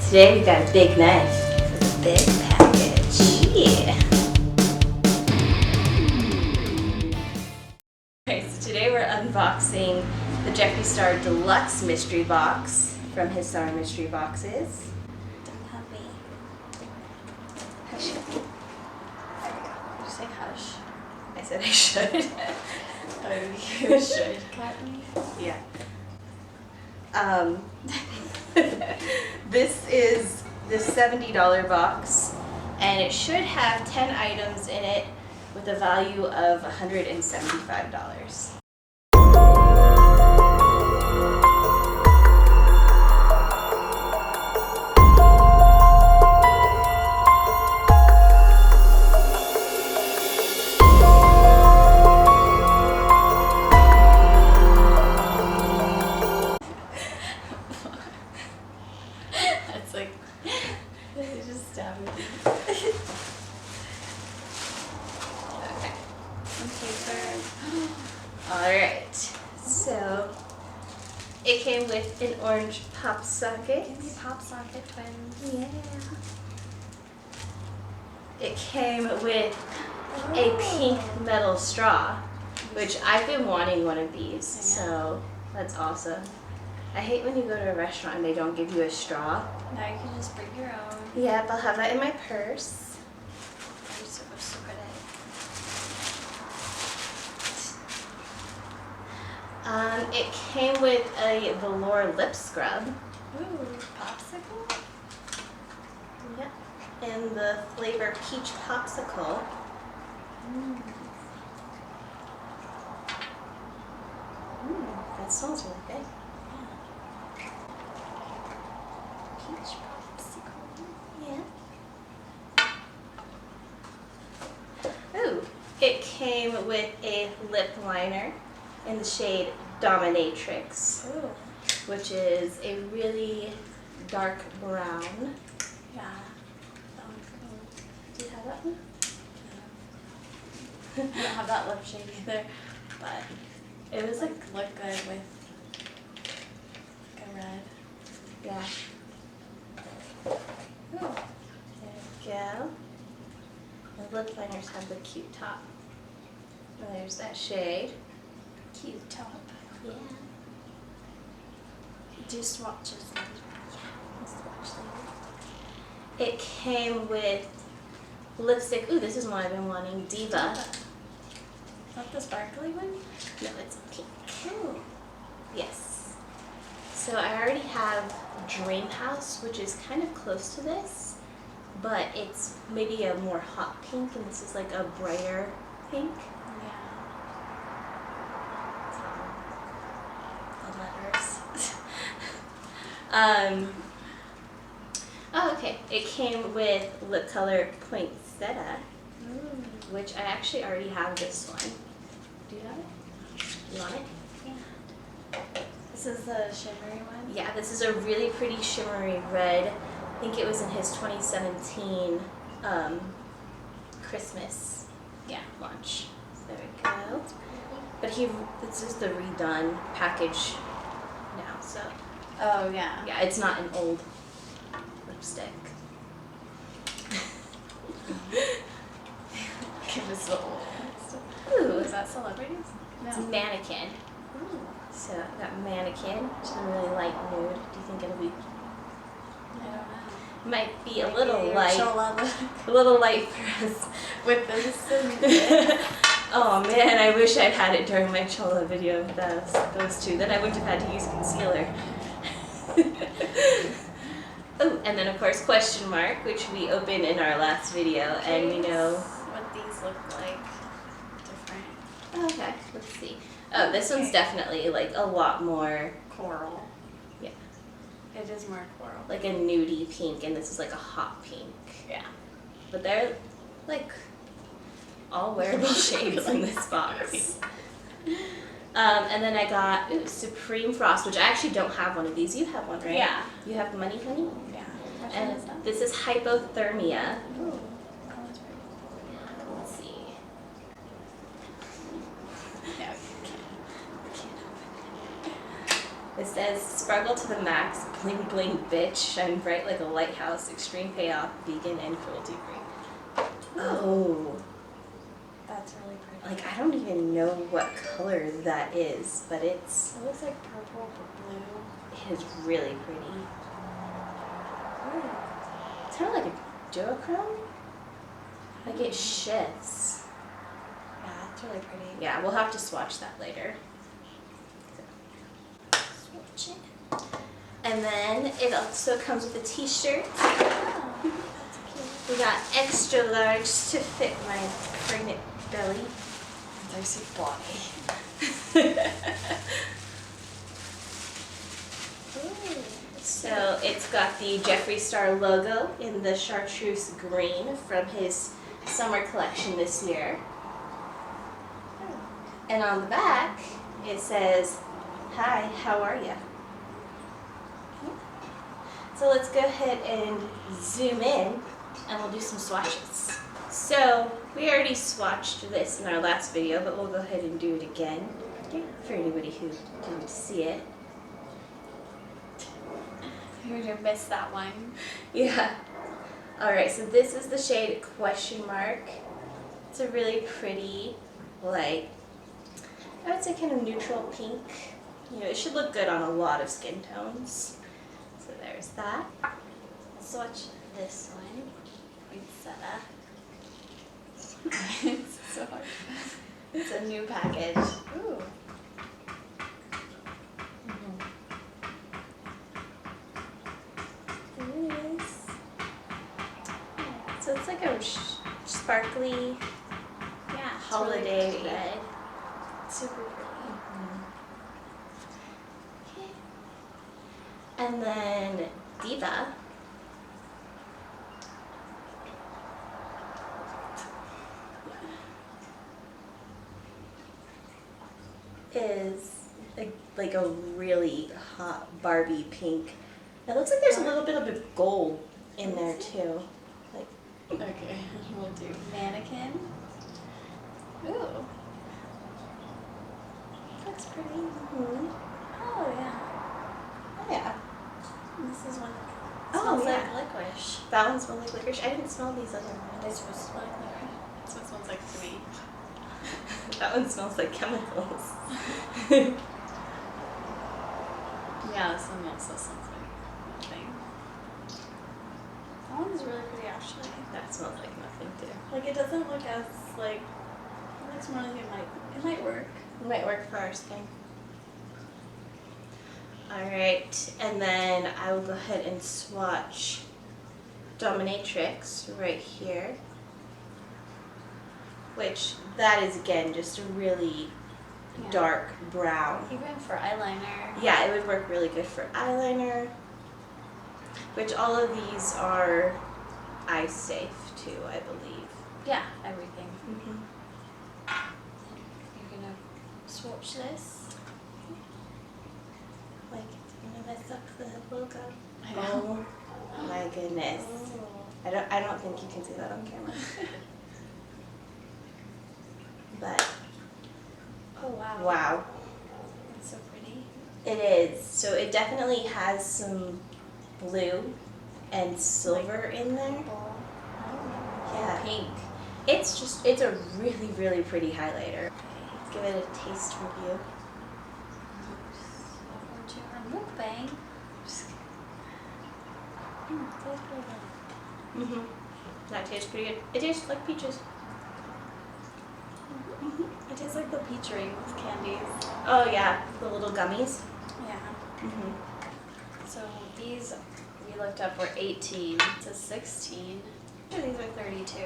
Today we got a big knife. It's a big package. Yeah. Okay, so today we're unboxing the Jeffree Star Deluxe mystery box from his summer mystery boxes. Don't help me. Hush. There we go. Did you say hush? I said I should. Oh, you should cut me? Yeah. This is the $70 box, and it should have 10 items in it with a value of $175. That's like, you just stabbed me. Okay. On paper. Alright, so it came with an orange pop socket. Give me pop socket twins. Yeah. It came with a pink metal straw, which I've been wanting one of these, so that's awesome. I hate when you go to a restaurant and they don't give you a straw. Now you can just bring your own. Yep, I'll have that in my purse. I'm so good at it. It came with a velour lip scrub. Ooh, popsicle? Yep. And the flavor peach popsicle. That smells really good. Peach popsicle. Yeah. Ooh, it came with a lip liner in the shade Dominatrix, Ooh. which is a really dark brown. Yeah. That one's cool. Do you have that one? I don't have that lip shade either, but It was like, look good with like a red. yeah. Ooh. There we go. The lip liners have the cute top. And there's that shade. Cute top. Yeah. Do swatches later. Let's watch later. It came with lipstick. Ooh, this is one I've been wanting. Diva. Is that the sparkly one? No, it's pink. Ooh. Yes. So I already have Dream House, which is kind of close to this, but it's maybe a more hot pink, and this is like a brighter pink. Yeah. The letters. Oh, okay. It came with lip color Poinsettia, Ooh. which I actually already have this one. Do you have it? You want it? Yeah. This is the shimmery one? Yeah, this is a really pretty shimmery red. I think it was in his 2017 Christmas launch. So there we go. But this is the redone package now, so Oh, yeah. yeah, it's not an old lipstick. Give us the old Ooh, Is that celebrities? it's a mannequin. Ooh. So I've got mannequin, which is a really light nude. Do you think it'll be? I don't know. Might be a little light. Chola A little light for us. with this and this. Oh man, I wish I'd had it during my Chola video of those two. Then I wouldn't have had to use concealer. Oh, and then of course question mark, which we opened in our last video, and we know. What these look like. Different. Okay, let's see. Oh, this one's definitely like a lot more, Coral. yeah, It is more coral. like a nudie pink, and this is like a hot pink. Yeah. But they're like all wearable shades in this box. And then I got Supreme Frost, which I actually don't have one of these. You have one, right? Yeah. You have Money Honey? Yeah. Which one And is that? this is Hypothermia. Ooh. Oh, that's pretty. Let's see. Yeah. It says, sparkle to the max, bling bling bitch, shine bright like a lighthouse, extreme payoff, vegan and cruelty free. Oh. That's really pretty. Like, I don't even know what color that is, but it's... It looks like purple or blue. It is really pretty. Ooh. It's kind of like a duochrome. Like, it shifts. Yeah, it's really pretty. Yeah, we'll have to swatch that later. Swatch it. And then it also comes with a t-shirt. Oh, that's cute. We got extra large to fit my pregnant belly. There's a body. Ooh. So it's got the Jeffree Star logo in the chartreuse green from his summer collection this year. And on the back, it says, "Hi, how are ya?" So let's go ahead and zoom in and we'll do some swatches. So we already swatched this in our last video, but we'll go ahead and do it again for anybody who didn't see it. You would have missed that one. Yeah. Alright, so this is the shade Question Mark. It's a really pretty, like, I would say kind of neutral pink. You know, it should look good on a lot of skin tones. So there's that. Swatch this one. Poinsettia. It's so hard. It's a new package. Ooh. There it is. So it's like a sparkly Yeah. It's holiday really pretty. red. Super pretty. Okay. And then Diva. Is like a really hot Barbie pink. It looks like there's a little bit of a gold in there too. Like, Okay, we'll do mannequin. Ooh. That's pretty. mhm. Oh yeah. Oh yeah. This is one that Oh, smells yeah. like licorice. That one smells like licorice. I didn't smell these other ones. They're supposed to smell like licorice. That's what it smells like to me. That one smells like chemicals. Yeah, this one also smells like nothing. That one's really pretty actually. That smells like nothing too. Like it doesn't look as like it looks more like it might work. It might work for our skin. Alright, and then I will go ahead and swatch Dominatrix right here. Which, that is again just a really Yeah. dark brown. Even for eyeliner. Yeah, it would work really good for eyeliner. Which all of these are eye safe too, I believe. Yeah, everything. Mm-hmm. You're gonna swatch this. Like, it's gonna mess up the logo. I know. Oh my goodness. Oh. I don't think you can see that on camera. But Oh wow. wow, It's so pretty. it is. So it definitely has some blue and silver in there. Oh. Yeah. Pink. It's a really, really pretty highlighter. Let's give it a taste review. Over to our mukbang. Tastes really good. Mm-hmm. That tastes pretty good. It tastes like peaches. It tastes like the peach rings candies. Oh yeah, the little gummies. Yeah. Mm-hmm. So these we looked up were 18 to 16. These are 32.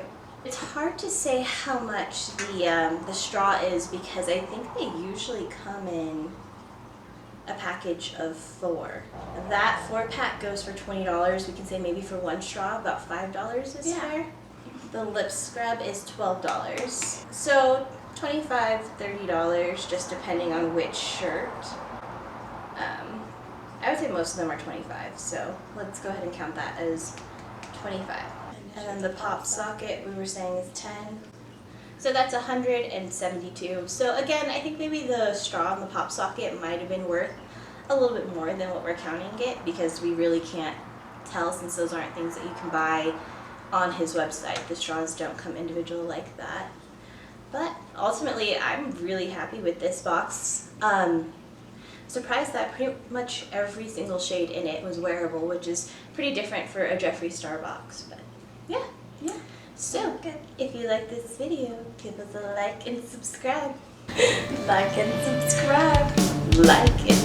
It's hard to say how much the straw is because I think they usually come in a package of 4. That 4-pack goes for $20. We can say maybe for one straw about $5 is Yeah. fair. The lip scrub is $12. So $25, $30 just depending on which shirt. I would say most of them are 25, so let's go ahead and count that as 25. And then the pop socket we were saying is 10. So that's 172. So again, I think maybe the straw and the pop socket might have been worth a little bit more than what we're counting it, because we really can't tell since those aren't things that you can buy on his website. The straws don't come individual like that. But ultimately, I'm really happy with this box. Surprised that pretty much every single shade in it was wearable, which is pretty different for a Jeffree Star box. But yeah. So, if you like this video, give us a like and subscribe. Like and subscribe. Like and